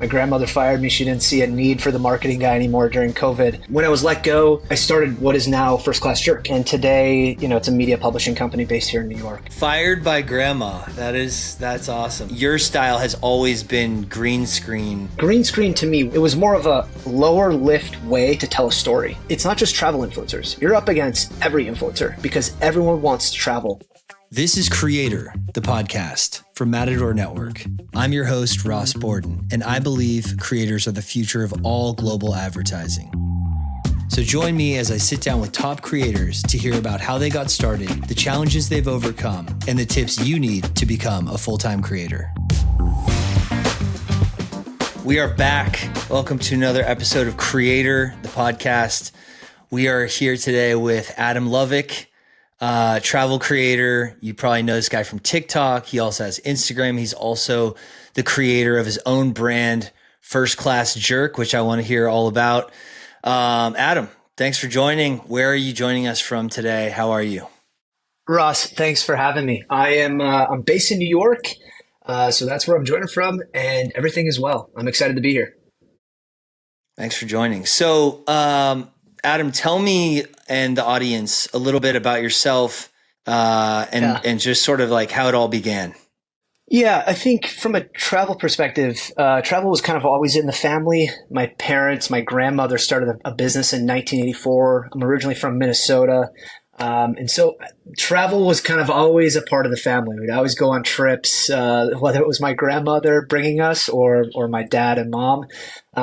My grandmother fired me. She didn't see a need for the marketing guy anymore during COVID. When I was let go, I started what is now First Class Jerk. And today, it's a media publishing company based here in New York. Fired by grandma. That's awesome. Your style has always been green screen. Green screen to me, it was more of a lower lift way to tell a story. It's not just travel influencers. You're up against every influencer because everyone wants to travel. This is Creator, the podcast from Matador Network. I'm your host, Ross Borden, and I believe creators are the future of all global advertising. So join me as I sit down with top creators to hear about how they got started, the challenges they've overcome, and the tips you need to become a full-time creator. We are back. Welcome to another episode of Creator, the podcast. We are here today with Adam Lovick, travel creator. You probably know this guy from TikTok. He also has Instagram. He's also the creator of his own brand, First Class Jerk, which I want to hear all about. Adam, thanks for joining. Where are you joining us from today? How are you? Ross, thanks for having me. I'm based in New York, so that's where I'm joining from, and everything is well. I'm excited to be here. Thanks for joining. So, Adam, tell me and the audience a little bit about yourself and just sort of like how it all began. Yeah, I think from a travel perspective, travel was kind of always in the family. My grandmother started a business in 1984. I'm originally from Minnesota. And so travel was kind of always a part of the family. We'd always go on trips, whether it was my grandmother bringing us or my dad and mom.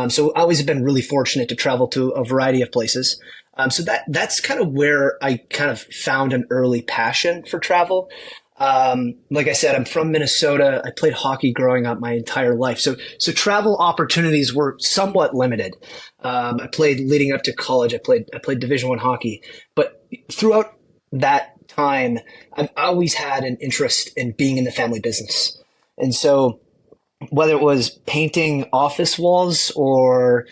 So I always have been really fortunate to travel to a variety of places. So that's kind of where I kind of found an early passion for travel. Like I said, I'm from Minnesota. I played hockey growing up my entire life. So travel opportunities were somewhat limited. I played leading up to college. I played Division I hockey, but throughout that time, I've always had an interest in being in the family business. And so whether it was painting office walls or,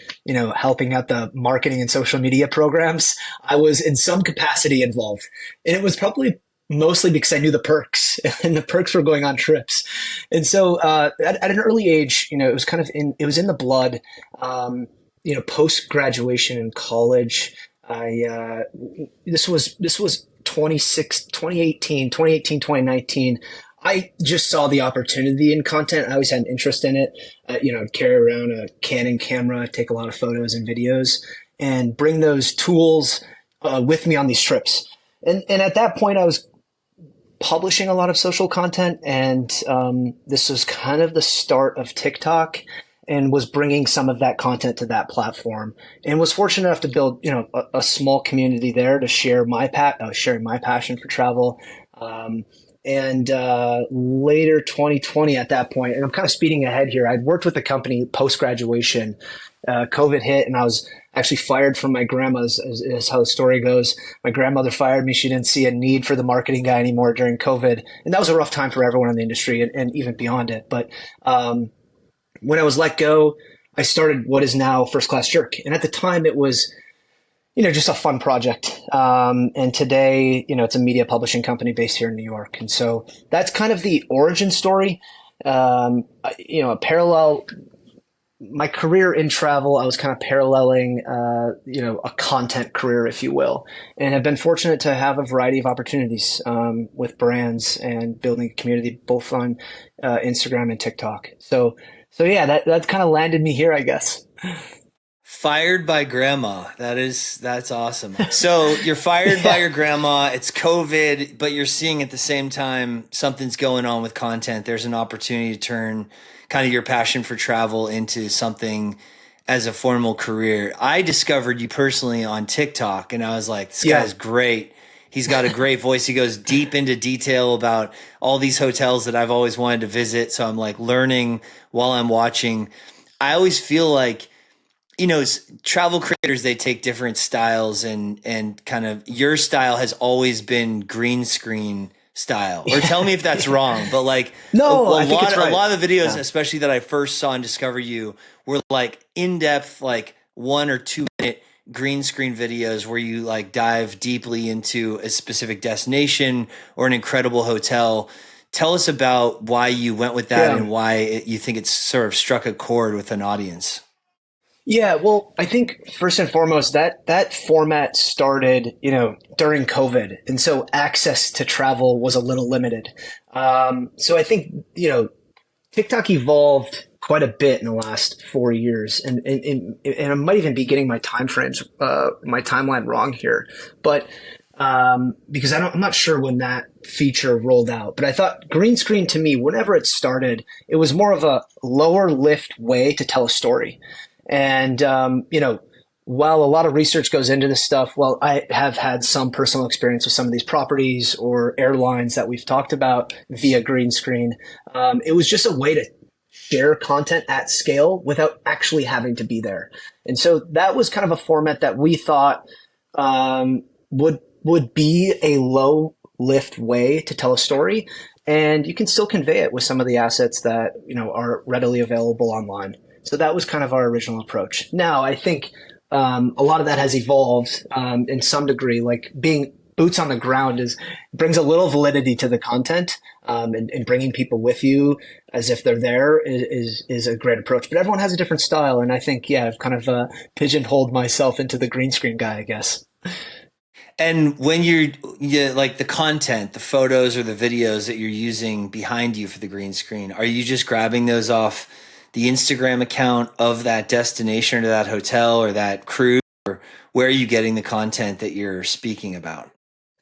helping out the marketing and social media programs, I was in some capacity involved. And it was probably mostly because I knew the perks and the perks were going on trips. And so at an early age, it was it was in the blood. Post graduation in college, this was 2018, 2019. I just saw the opportunity in content. I always had an interest in it. I'd carry around a Canon camera, take a lot of photos and videos, and bring those tools with me on these trips. And at that point, I was publishing a lot of social content, and this was kind of the start of TikTok, and was bringing some of that content to that platform, and was fortunate enough to build, a small community there to share sharing my passion for travel. And later 2020 at that point, and I'm kind of speeding ahead here, I'd worked with the company post-graduation. COVID hit, and I was actually fired from my grandma's, is how the story goes. My grandmother fired me. She didn't see a need for the marketing guy anymore during COVID. And that was a rough time for everyone in the industry and even beyond it. But when I was let go, I started what is now First Class Jerk. And at the time, it was just a fun project. And today, it's a media publishing company based here in New York. And so that's kind of the origin story. A parallel, my career in travel, I was kind of paralleling, a content career, if you will. And I've been fortunate to have a variety of opportunities with brands and building a community both on Instagram and TikTok. So yeah, that kind of landed me here, I guess. Fired by grandma. That's awesome. So you're fired by your grandma. It's COVID, but you're seeing at the same time something's going on with content. There's an opportunity to turn kind of your passion for travel into something as a formal career. I discovered you personally on TikTok, and I was like, this guy's great. He's got a great voice. He goes deep into detail about all these hotels that I've always wanted to visit. So I'm like learning while I'm watching. I always feel like, travel creators, they take different styles, and kind of your style has always been green screen style. Or tell me if that's wrong, but like no, a lot of the videos, especially that I first saw and discovered you, were like in-depth, like 1 or 2 minute green screen videos where you like dive deeply into a specific destination or an incredible hotel. Tell us about why you went with that Yeah. and why you think it's sort of struck a chord with an audience. Yeah, well, I think first and foremost that format started, during COVID, and so access to travel was a little limited. So I think TikTok evolved quite a bit in the last 4 years, and I might even be getting my time frames, my timeline wrong here, but because I'm not sure when that feature rolled out. But I thought green screen to me, whenever it started, it was more of a lower lift way to tell a story. And while a lot of research goes into this stuff, well, I have had some personal experience with some of these properties or airlines that we've talked about via green screen. It was just a way to share content at scale without actually having to be there. And so that was kind of a format that we thought would be a low lift way to tell a story, and you can still convey it with some of the assets that are readily available online. So that was kind of our original approach. Now I think a lot of that has evolved in some degree. Like being boots on the ground brings a little validity to the content, and bringing people with you as if they're there is a great approach. But everyone has a different style, and I think I've kind of pigeonholed myself into the green screen guy, I guess. And when you like the content, the photos or the videos that you're using behind you for the green screen, are you just grabbing those off the Instagram account of that destination or that hotel or that cruise? Or where are you getting the content that you're speaking about?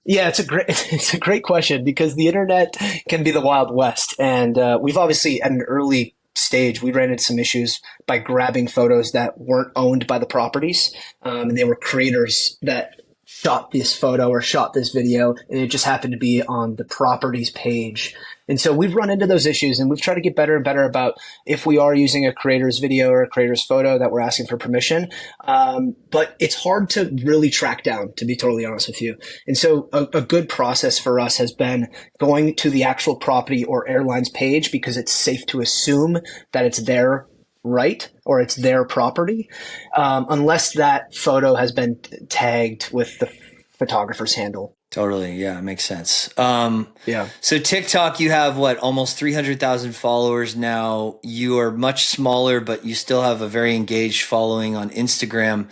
Yeah, it's a great question because the internet can be the Wild West, and we've obviously at an early stage we ran into some issues by grabbing photos that weren't owned by the properties, and they were creators that shot this photo or shot this video, and it just happened to be on the property's page. And so we've run into those issues, and we've tried to get better and better about if we are using a creator's video or a creator's photo that we're asking for permission. But it's hard to really track down, to be totally honest with you. And so a good process for us has been going to the actual property or airline's page because it's safe to assume that it's their right or it's their property, unless that photo has been tagged with the photographer's handle. Totally. Yeah, it makes sense. Yeah. So TikTok, you have what, almost 300,000 followers now. You are much smaller, but you still have a very engaged following on Instagram.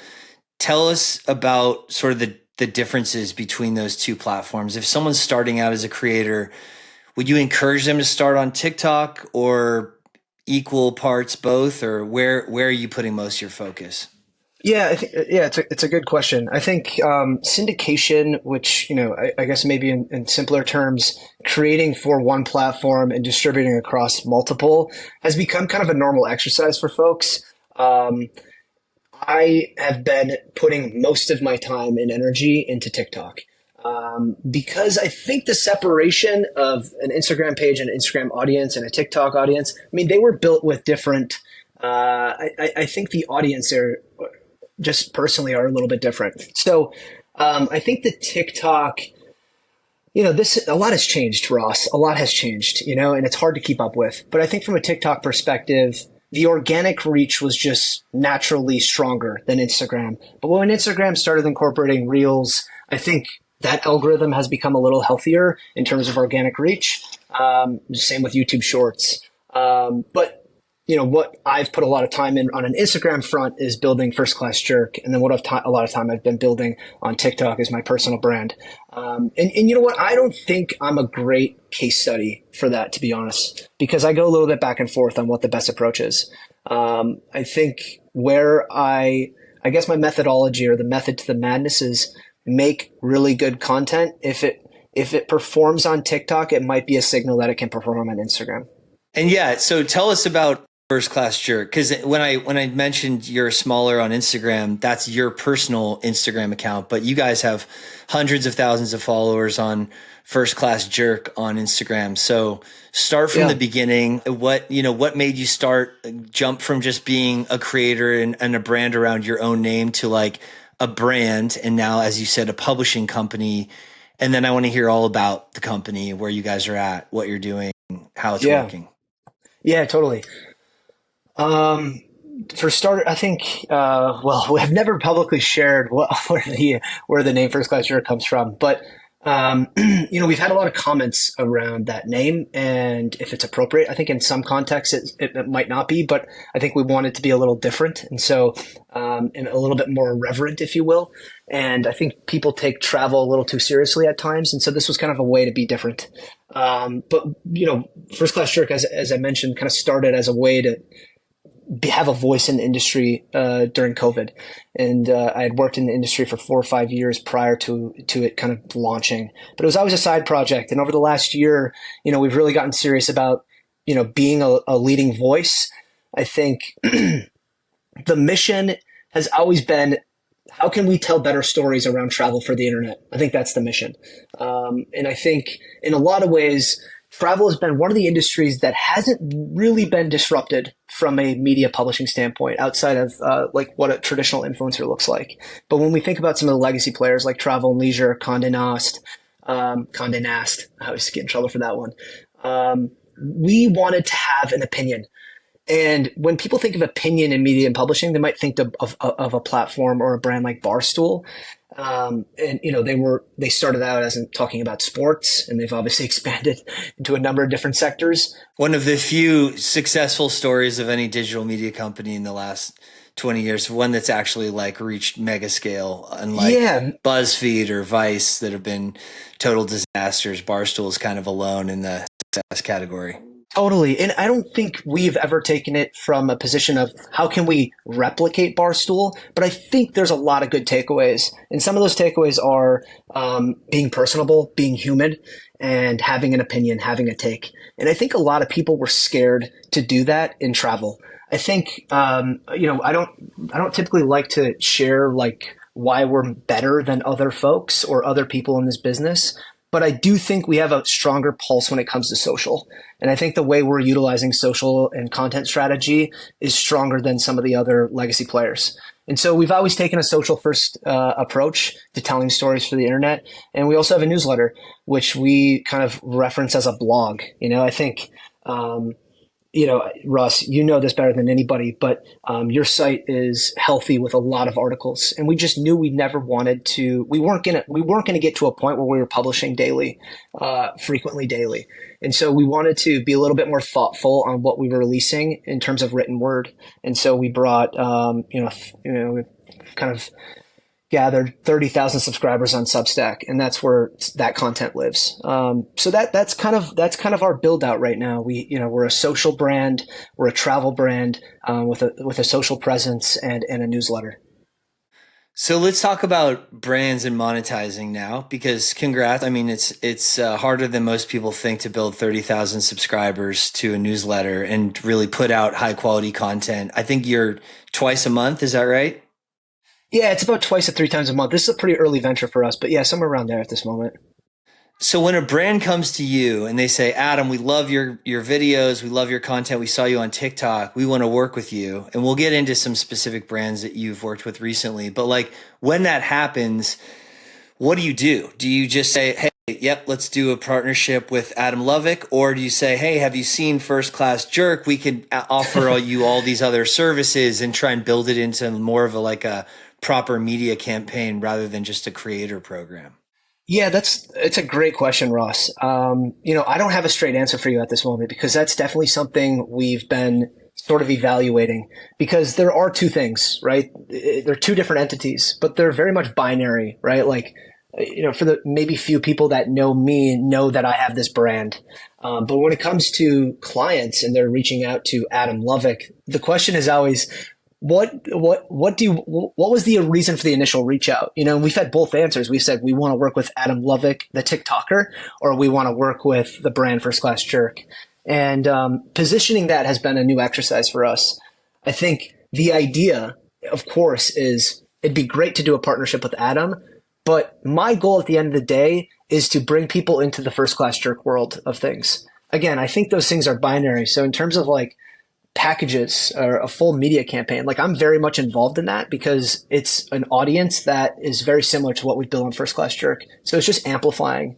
Tell us about sort of the differences between those two platforms. If someone's starting out as a creator, would you encourage them to start on TikTok or equal parts both, or where are you putting most of your focus? Yeah, it's a good question. I think syndication, which I guess maybe in simpler terms, creating for one platform and distributing across multiple, has become kind of a normal exercise for folks. I have been putting most of my time and energy into TikTok. Because I think the separation of an Instagram page and an Instagram audience and a TikTok audience, I mean, they were built with different. I think the audience are just personally are a little bit different. So I think the TikTok, a lot has changed, Ross. A lot has changed, and it's hard to keep up with. But I think from a TikTok perspective, the organic reach was just naturally stronger than Instagram. But when Instagram started incorporating Reels, I think that algorithm has become a little healthier in terms of organic reach. Same with YouTube Shorts. But what I've put a lot of time in on an Instagram front is building First Class Jerk. And then a lot of time I've been building on TikTok is my personal brand. And you know what? I don't think I'm a great case study for that, to be honest, because I go a little bit back and forth on what the best approach is. I think where I guess my methodology or the method to the madness is make really good content. If it performs on TikTok, it might be a signal that it can perform on Instagram. And yeah, so tell us about First Class Jerk, because when I mentioned you're smaller on Instagram, that's your personal Instagram account, but you guys have hundreds of thousands of followers on First Class Jerk on Instagram. So start from the beginning. What made you jump from just being a creator and a brand around your own name to like a brand, and now, as you said, a publishing company. And then I want to hear all about the company, where you guys are at, what you're doing, how it's working. Yeah, totally. For starter, I think, we have never publicly shared where the name First Class Jerk comes from, but We've had a lot of comments around that name and if it's appropriate. I think in some contexts it might not be, but I think we want it to be a little different. And so, and a little bit more reverent, if you will. And I think people take travel a little too seriously at times. And so this was kind of a way to be different. But, First Class Jerk, as I mentioned, kind of started as a way to have a voice in the industry during COVID, and I had worked in the industry for 4 or 5 years prior to it kind of launching. But it was always a side project, and over the last year, we've really gotten serious about being a leading voice. I think the mission has always been, how can we tell better stories around travel for the internet? I think that's the mission, and I think in a lot of ways, travel has been one of the industries that hasn't really been disrupted from a media publishing standpoint outside of like what a traditional influencer looks like. But when we think about some of the legacy players like Travel and Leisure, Condé Nast, I always get in trouble for that one. We wanted to have an opinion. And when people think of opinion in media and publishing, they might think of a platform or a brand like Barstool. They started out as talking about sports, and they've obviously expanded into a number of different sectors. One of the few successful stories of any digital media company in the last 20 years, one that's actually like reached mega scale, unlike BuzzFeed or Vice that have been total disasters. Barstool is kind of alone in the success category. Totally. And I don't think we've ever taken it from a position of how can we replicate Barstool, but I think there's a lot of good takeaways. And some of those takeaways are being personable, being human, and having an opinion, having a take. And I think a lot of people were scared to do that in travel. I think, I don't typically like to share like why we're better than other folks or other people in this business. But I do think we have a stronger pulse when it comes to social. And I think the way we're utilizing social and content strategy is stronger than some of the other legacy players. And so we've always taken a social first approach to telling stories for the internet. And we also have a newsletter, which we kind of reference as a blog. I think, Russ, you know this better than anybody, but your site is healthy with a lot of articles, and we just knew we weren't gonna get to a point where we were publishing daily, frequently daily, and so we wanted to be a little bit more thoughtful on what we were releasing in terms of written word, and so we brought, we kind of gathered 30,000 subscribers on Substack, and that's where that content lives. So that's kind of our build out right now. We're a social brand, we're a travel brand with a social presence and a newsletter. So let's talk about brands and monetizing now, because congrats. I mean, it's harder than most people think to build 30,000 subscribers to a newsletter and really put out high quality content. I think you're twice a month. Is that right? Yeah, it's about twice to 3 times a month. This is a pretty early venture for us, but yeah, somewhere around there at this moment. So when a brand comes to you and they say, Adam, we love your videos, we love your content, we saw you on TikTok, we want to work with you. And we'll get into some specific brands that you've worked with recently. But like when that happens, what do you do? Do you just say, hey, yep, let's do a partnership with Adam Lovick? Or do you say, hey, have you seen First Class Jerk? We could offer you all these other services and try and build it into more of a proper media campaign rather than just a creator program? Yeah, it's a great question, Ross. I don't have a straight answer for you at this moment because that's definitely something we've been sort of evaluating, because there are two things, right? They're two different entities, but they're very much binary, right? Like, for the maybe few people that know me know that I have this brand. But when it comes to clients and they're reaching out to Adam Lovick, the question is always, what was the reason for the initial reach out? And we've had both answers. We said we want to work with Adam Lovick, the TikToker, or we want to work with the brand First Class Jerk. And positioning that has been a new exercise for us. I think the idea, of course, is it'd be great to do a partnership with Adam, but my goal at the end of the day is to bring people into the First Class Jerk world of things. Again, I think those things are binary. So in terms of like packages or a full media campaign, like I'm very much involved in that because it's an audience that is very similar to what we built on First Class Jerk. So it's just amplifying,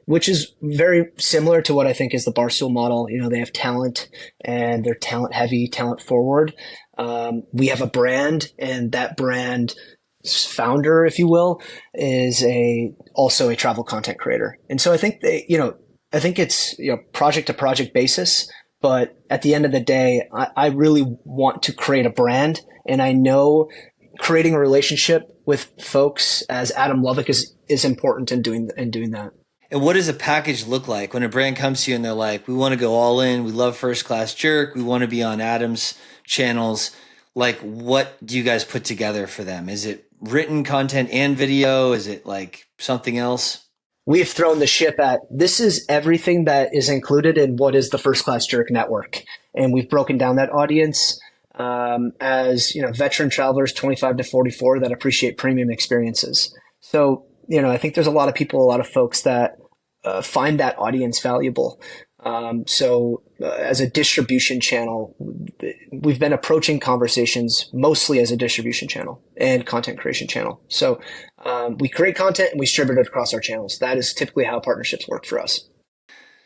which is very similar to what I think is the Barstool model. They have talent and they're talent heavy, talent forward. We have a brand, and that brand founder, if you will, is also a travel content creator. And so I think I think it's, project to project basis. But at the end of the day, I really want to create a brand, and I know creating a relationship with folks as Adam Lovick is important in doing that. And what does a package look like when a brand comes to you and they're like, we want to go all in. We love First Class Jerk. We want to be on Adam's channels. Like, what do you guys put together for them? Is it written content and video? Is it like something else? We've thrown the ship at this is everything that is included in what is the First Class Jerk network. And we've broken down that audience as, veteran travelers 25 to 44 that appreciate premium experiences. So, I think there's a lot of people, a lot of folks that find that audience valuable. As a distribution channel, we've been approaching conversations mostly as a distribution channel and content creation channel. So we create content and we distribute it across our channels. That is typically how partnerships work for us.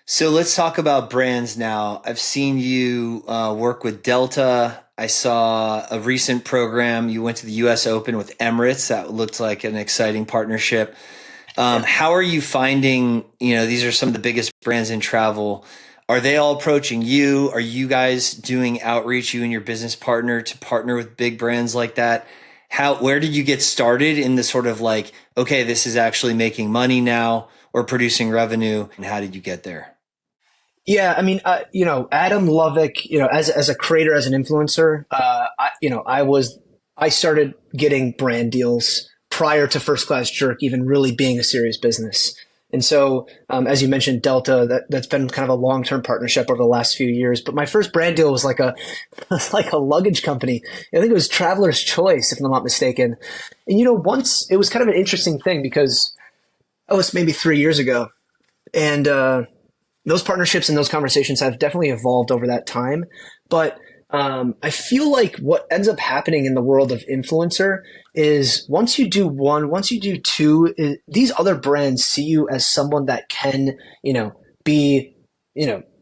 So let's talk about brands now. I've seen you work with Delta. I saw a recent program. You went to the US Open with Emirates. That looked like an exciting partnership. How are you finding, these are some of the biggest brands in travel. Are they all approaching you? Are you guys doing outreach, you and your business partner, to partner with big brands like that? Where did you get started in the sort of like, okay, this is actually making money now or producing revenue? And how did you get there? Yeah, I mean, Adam Lovick, as a creator, as an influencer, I started getting brand deals prior to First Class Jerk even really being a serious business. And so, as you mentioned, Delta, that's been kind of a long-term partnership over the last few years. But my first brand deal was like a luggage company. I think it was Traveler's Choice, if I'm not mistaken. And, once it was kind of an interesting thing because it was maybe 3 years ago. And those partnerships and those conversations have definitely evolved over that time. But I feel like what ends up happening in the world of influencer is once you do one, once you do two, these other brands see you as someone that can, be,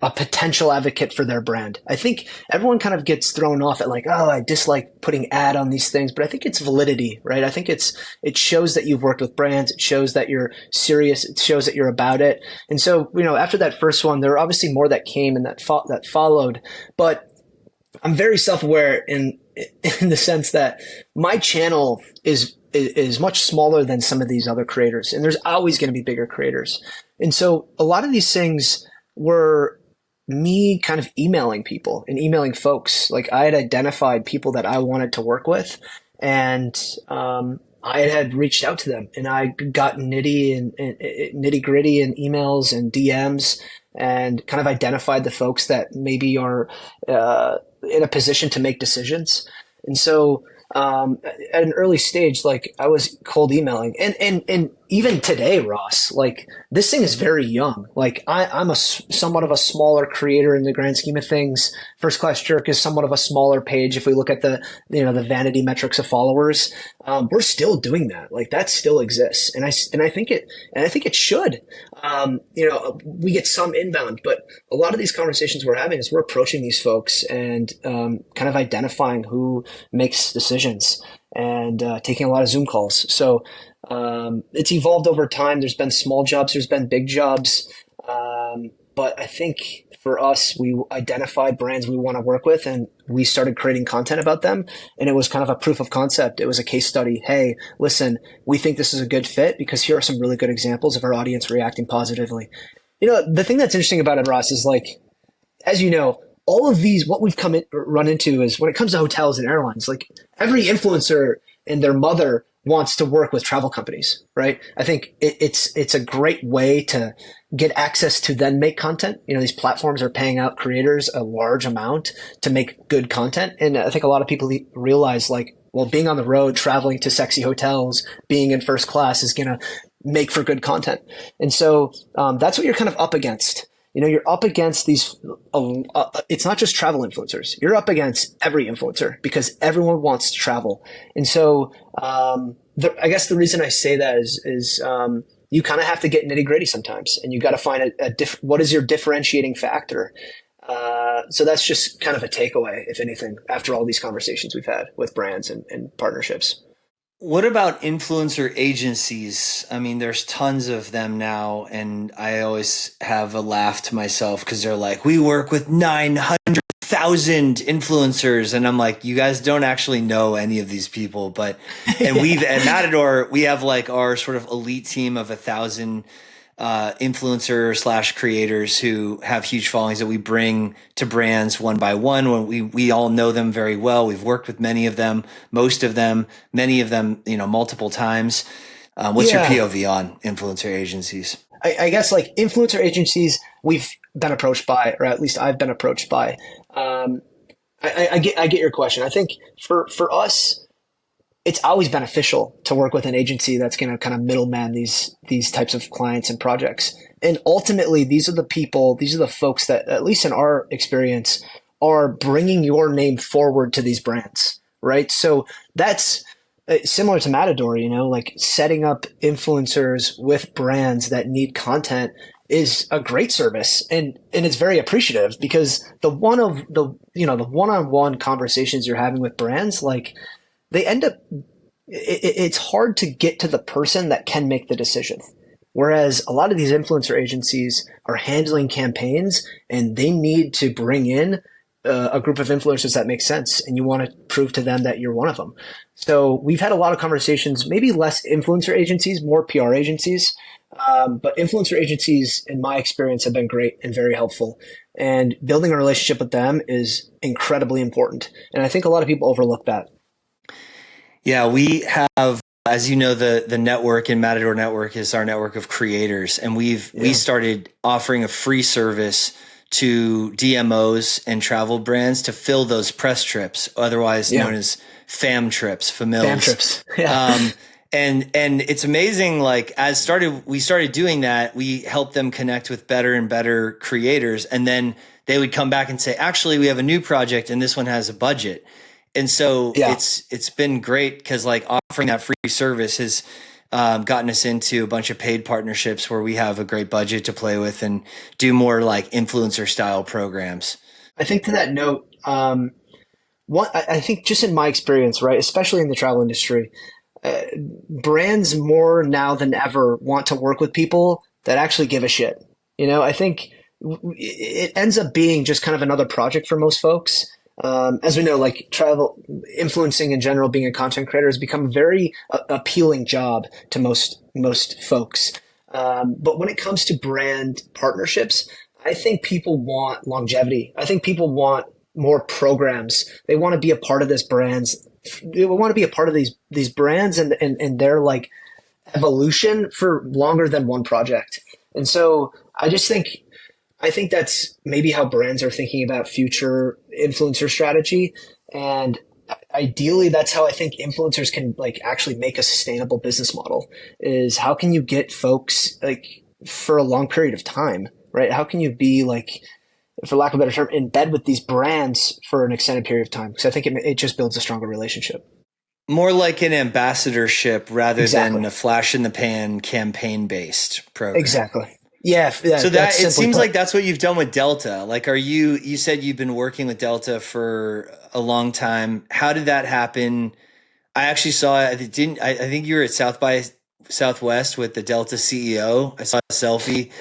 a potential advocate for their brand. I think everyone kind of gets thrown off at like, oh, I dislike putting ad on these things, but I think it's validity, right? I think it shows that you've worked with brands. It shows that you're serious. It shows that you're about it. And so, after that first one, there were obviously more that came and that followed, but I'm very self-aware in the sense that my channel is much smaller than some of these other creators, and there's always going to be bigger creators. And so a lot of these things were me kind of emailing people and emailing folks. Like I had identified people that I wanted to work with, and I had reached out to them, and I got nitty gritty in emails and DMs, and kind of identified the folks that maybe are in a position to make decisions. And so at an early stage, like I was cold emailing, and even today, Ross, like this thing is very young. Like I'm somewhat of a smaller creator in the grand scheme of things. First Class Jerk is somewhat of a smaller page. If we look at the vanity metrics of followers, we're still doing that. Like that still exists. And I think it should. We get some inbound, but a lot of these conversations we're having is we're approaching these folks and kind of identifying who makes decisions and taking a lot of Zoom calls. So it's evolved over time. There's been small jobs, there's been big jobs. But I think for us, we identified brands we want to work with and we started creating content about them. And it was kind of a proof of concept. It was a case study. Hey, listen, we think this is a good fit because here are some really good examples of our audience reacting positively. The thing that's interesting about it, Ross, is like, as you know, all of these, what we've run into is when it comes to hotels and airlines, like every influencer and their mother wants to work with travel companies, right? I think it's a great way to get access to then make content. These platforms are paying out creators a large amount to make good content. And I think a lot of people realize like, well, being on the road, traveling to sexy hotels, being in first class is going to make for good content. And so that's what you're kind of up against. You're up against these, it's not just travel influencers. You're up against every influencer because everyone wants to travel. And so I guess the reason I say that is you kind of have to get nitty gritty sometimes, and you got to find what is your differentiating factor. So that's just kind of a takeaway, if anything, after all these conversations we've had with brands and partnerships. What about influencer agencies? I mean, there's tons of them now, and I always have a laugh to myself because they're like, we work with 900,000 influencers. And I'm like, you guys don't actually know any of these people. But, and we've at Matador, we have like our sort of elite team of 1,000 influencer slash creators who have huge followings that we bring to brands one by one. When we all know them very well. We've worked with many of them, most of them, many of them, multiple times. What's your Yeah. POV on influencer agencies? I guess like influencer agencies we've been approached by, or at least I've been approached by. Um, I get your question. I think for us, it's always beneficial to work with an agency that's going to kind of middleman these types of clients and projects. And ultimately, these are the folks that, at least in our experience, are bringing your name forward to these brands, right? So that's similar to Matador, like setting up influencers with brands that need content is a great service, and it's very appreciative because the one-on-one conversations you're having with brands, like they end up it's hard to get to the person that can make the decision. Whereas a lot of these influencer agencies are handling campaigns and they need to bring in a group of influencers that make sense, and you want to prove to them that you're one of them. So we've had a lot of conversations, maybe less influencer agencies, more PR agencies. But influencer agencies, in my experience, have been great and very helpful. And building a relationship with them is incredibly important. And I think a lot of people overlook that. Yeah, we have, as you know, the network in Matador Network is our network of creators, and we started offering a free service to DMOs and travel brands to fill those press trips, otherwise known as fam trips, famils. Fam trips. Yeah. And it's amazing. Like we started doing that, we helped them connect with better and better creators, and then they would come back and say, actually, we have a new project, and this one has a budget. And so Yeah. it's been great because like offering that free service has gotten us into a bunch of paid partnerships where we have a great budget to play with and do more like influencer style programs. I think to that note, I think just in my experience, right, especially in the travel industry, brands more now than ever want to work with people that actually give a shit. I think it ends up being just kind of another project for most folks. As we know, like travel influencing in general, being a content creator has become a very appealing job to most folks. But when it comes to brand partnerships, I think people want longevity. I think people want more programs. They want to be a part of this brands. They want to be a part of these brands and their like evolution for longer than one project. And so I think that's maybe how brands are thinking about future influencer strategy. And ideally, that's how I think influencers can like actually make a sustainable business model is how can you get folks like for a long period of time, right? How can you be like, for lack of a better term, in bed with these brands for an extended period of time? Because I think it just builds a stronger relationship. More like an ambassadorship rather than Exactly. a flash in the pan campaign based program. Exactly. Yeah. So That's that it simply seems put. like that's what you've done with Delta. Like, you said you've been working with Delta for a long time. How did that happen? I actually saw it. I think you were at South by Southwest with the Delta CEO. I saw a selfie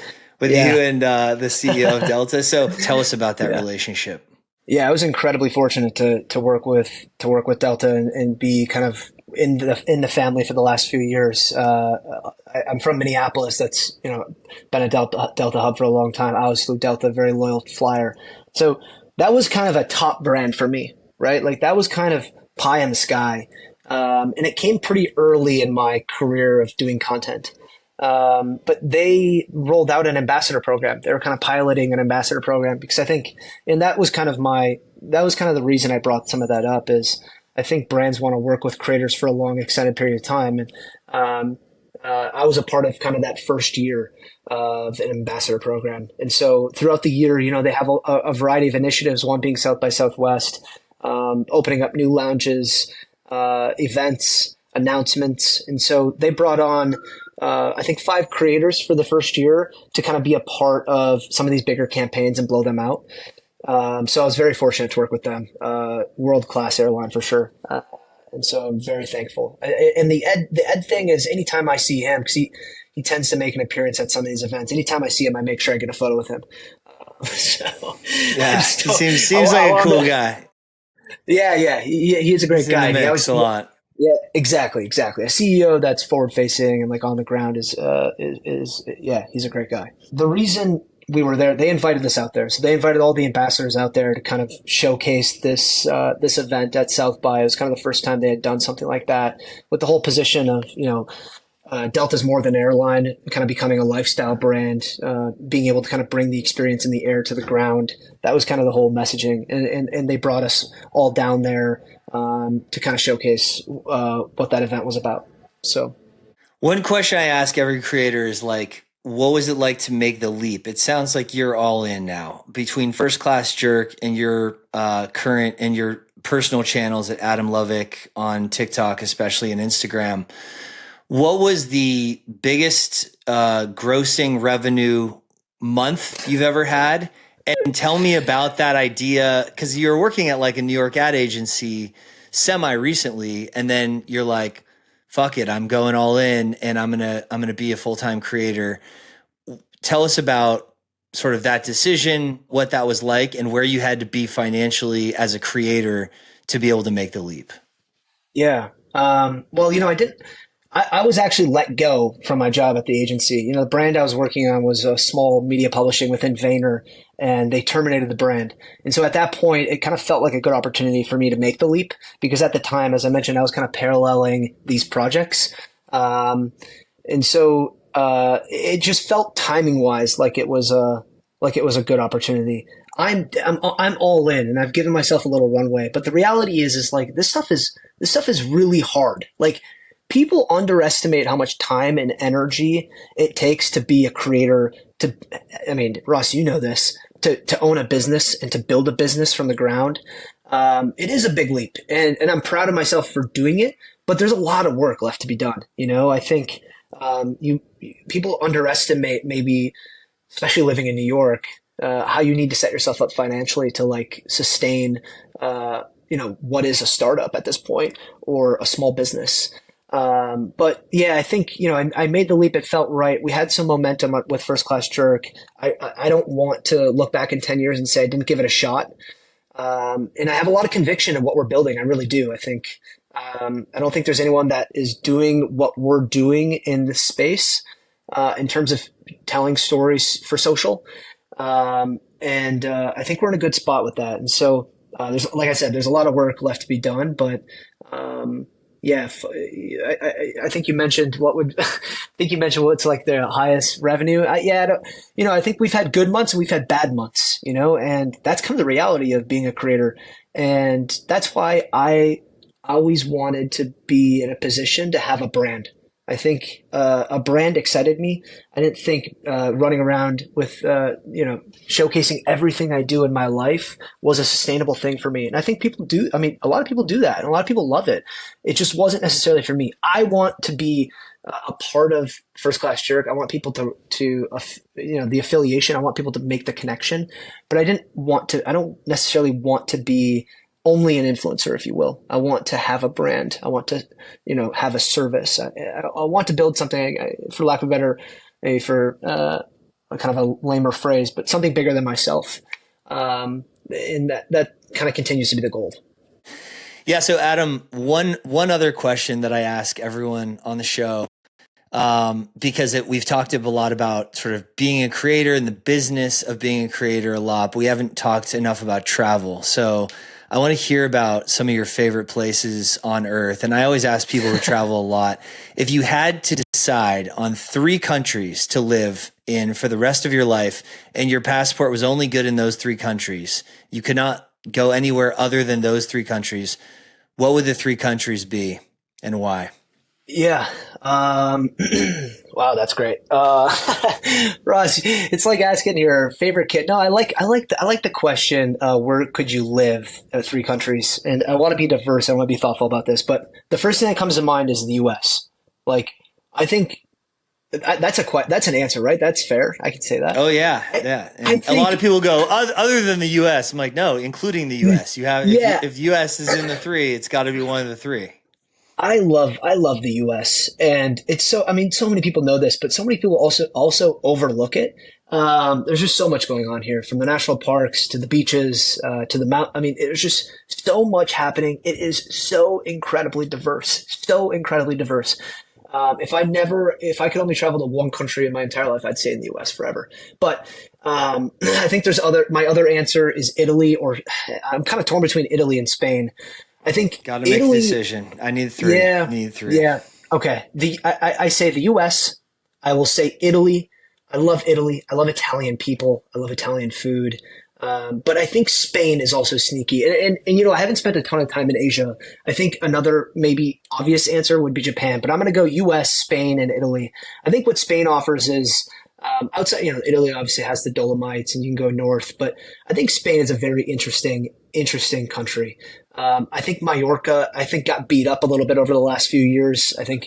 with you Yeah. and the CEO of Delta. So tell us about that Yeah. relationship. Yeah, I was incredibly fortunate to work with Delta and be kind of in the family for the last few years. I'm from Minneapolis. That's been a Delta hub for a long time. I always flew Delta, very loyal flyer. So that was kind of a top brand for me, right? Like that was kind of pie in the sky, and it came pretty early in my career of doing content. But they rolled out an ambassador program. They were kind of piloting an ambassador program because I think, and that was kind of the reason I brought some of that up is I think brands want to work with creators for a long extended period of time. And, I was a part of kind of that first year of an ambassador program. And so throughout the year, they have a variety of initiatives, one being South by Southwest, opening up new lounges, events, announcements. And so they brought on, I think 5 creators for the first year to kind of be a part of some of these bigger campaigns and blow them out. So I was very fortunate to work with them. World class airline for sure. And so I'm very thankful. And the Ed thing is anytime I see him, because he tends to make an appearance at some of these events. Anytime I see him, I make sure I get a photo with him. So I Yeah, just he don't, seems like a cool guy. yeah, he's a great He's in the guy. He mix always, a lot. yeah, exactly. A CEO that's forward facing and like on the ground yeah, he's a great guy. The reason we were there, they invited us out there. So they invited all the ambassadors out there to kind of showcase this event at South by. It was kind of the first time they had done something like that with the whole position of, Delta's more than an airline, kind of becoming a lifestyle brand, being able to kind of bring the experience in the air to the ground. That was kind of the whole messaging. And they brought us all down there to kind of showcase what that event was about. So One question I ask every creator is like, what was it like to make the leap? It sounds like you're all in now between First Class Jerk and your current and your personal channels at Adam Lovick on TikTok, especially, and Instagram. What was the biggest grossing revenue month you've ever had? And tell me about that idea, because you're working at like a New York ad agency semi recently, and then you're like, fuck it, I'm going all in and I'm gonna be a full-time creator. Tell us about sort of that decision, what that was like, and where you had to be financially as a creator to be able to make the leap. yeah. Well, I didn't. I was actually let go from my job at the agency. The brand I was working on was a small media publishing within Vayner, and they terminated the brand. And so at that point, it kind of felt like a good opportunity for me to make the leap because at the time, as I mentioned, I was kind of paralleling these projects. And so it just felt timing wise like it was a good opportunity. I'm all in, and I've given myself a little runway. But the reality is like this stuff is really hard. Like people underestimate how much time and energy it takes to be a creator. I mean, Ross, you know this. To own a business and to build a business from the ground, it is a big leap, and I'm proud of myself for doing it. But there's a lot of work left to be done. I think people underestimate maybe, especially living in New York, how you need to set yourself up financially to like sustain, what is a startup at this point or a small business. But yeah, I think, I made the leap. It felt right. We had some momentum with First Class Jerk. I don't want to look back in 10 years and say I didn't give it a shot. And I have a lot of conviction in what we're building. I really do. I think, I don't think there's anyone that is doing what we're doing in this space, in terms of telling stories for social. And I think we're in a good spot with that. And so, like I said, there's a lot of work left to be done, but, yeah, I think you mentioned I think you mentioned what's like the highest revenue. I think we've had good months and we've had bad months, and that's kind of the reality of being a creator. And that's why I always wanted to be in a position to have a brand. I think a brand excited me. I didn't think running around with, showcasing everything I do in my life was a sustainable thing for me. And I think people do. I mean, a lot of people do that and a lot of people love it. It just wasn't necessarily for me. I want to be a part of First Class Jerk. I want people to the affiliation. I want people to make the connection, but I don't necessarily want to be only an influencer, if you will. I want to have a brand. I want to, have a service. I want to build something, for lack of a better, for a kind of a lamer phrase, but something bigger than myself. And that kind of continues to be the goal. Yeah. So Adam, one other question that I ask everyone on the show, because we've talked a lot about sort of being a creator and the business of being a creator a lot, but we haven't talked enough about travel. So I want to hear about some of your favorite places on earth. And I always ask people who travel a lot, if you had to decide on 3 countries to live in for the rest of your life and your passport was only good in those 3 countries, you could not go anywhere other than those 3 countries, what would the 3 countries be and why? Yeah. Wow, that's great. Ross, it's like asking your favorite kid. No, I like the question, where could you live at 3 countries? And I want to be diverse. I want to be thoughtful about this, but the first thing that comes to mind is the US. Like, I think that's an answer, right? That's fair. I can say that. Oh yeah. Yeah. And a lot of people go, other than the US. I'm like, no, including the US. You have, yeah. if US is in the 3, it's got to be one of the 3. I love the US, and it's so, I mean, so many people know this, but so many people also overlook it. There's just so much going on here, from the national parks to the beaches, to the mount. I mean, there's just so much happening. It is so incredibly diverse, so incredibly diverse. If I could only travel to one country in my entire life, I'd stay in the US forever. But I think my other answer is Italy, or I'm kind of torn between Italy and Spain. I think Got to make a Italy, decision. I need three. yeah, I need three. yeah. Okay. I say the US. I will say Italy. I love Italy. I love Italian people. I love Italian food. But I think Spain is also sneaky. And, I haven't spent a ton of time in Asia. I think another maybe obvious answer would be Japan, but I'm going to go US, Spain, and Italy. I think what Spain offers is, outside, Italy obviously has the Dolomites and you can go north, but I think Spain is a very interesting country. I think Mallorca, got beat up a little bit over the last few years. I think,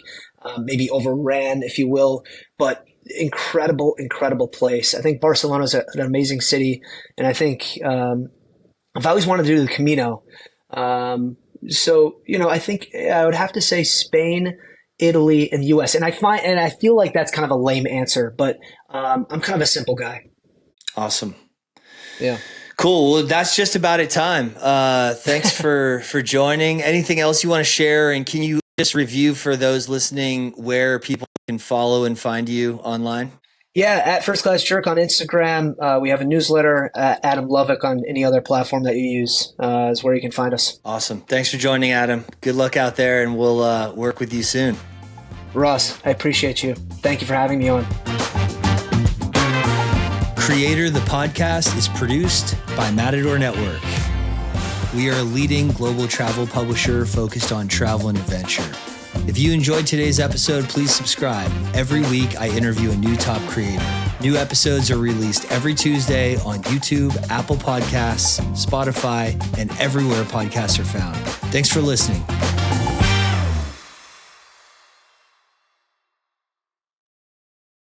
maybe overran, if you will, but incredible place. I think Barcelona is an amazing city, and I think I've always wanted to do the Camino. I think I would have to say Spain, Italy, and the U.S. And I feel like that's kind of a lame answer, but I'm kind of a simple guy. Awesome. Yeah. Cool. Well, that's just about it time. Thanks for joining. Anything else you want to share? And can you just review for those listening where people can follow and find you online? Yeah, at First Class Jerk on Instagram. We have a newsletter. Adam Lovick on any other platform that you use is where you can find us. Awesome. Thanks for joining, Adam. Good luck out there, and we'll work with you soon. Ross, I appreciate you. Thank you for having me on. Creator, the podcast, is produced by Matador Network. We are a leading global travel publisher focused on travel and adventure. If you enjoyed today's episode, please subscribe. Every week, I interview a new top creator. New episodes are released every Tuesday on YouTube, Apple Podcasts, Spotify, and everywhere podcasts are found. Thanks for listening.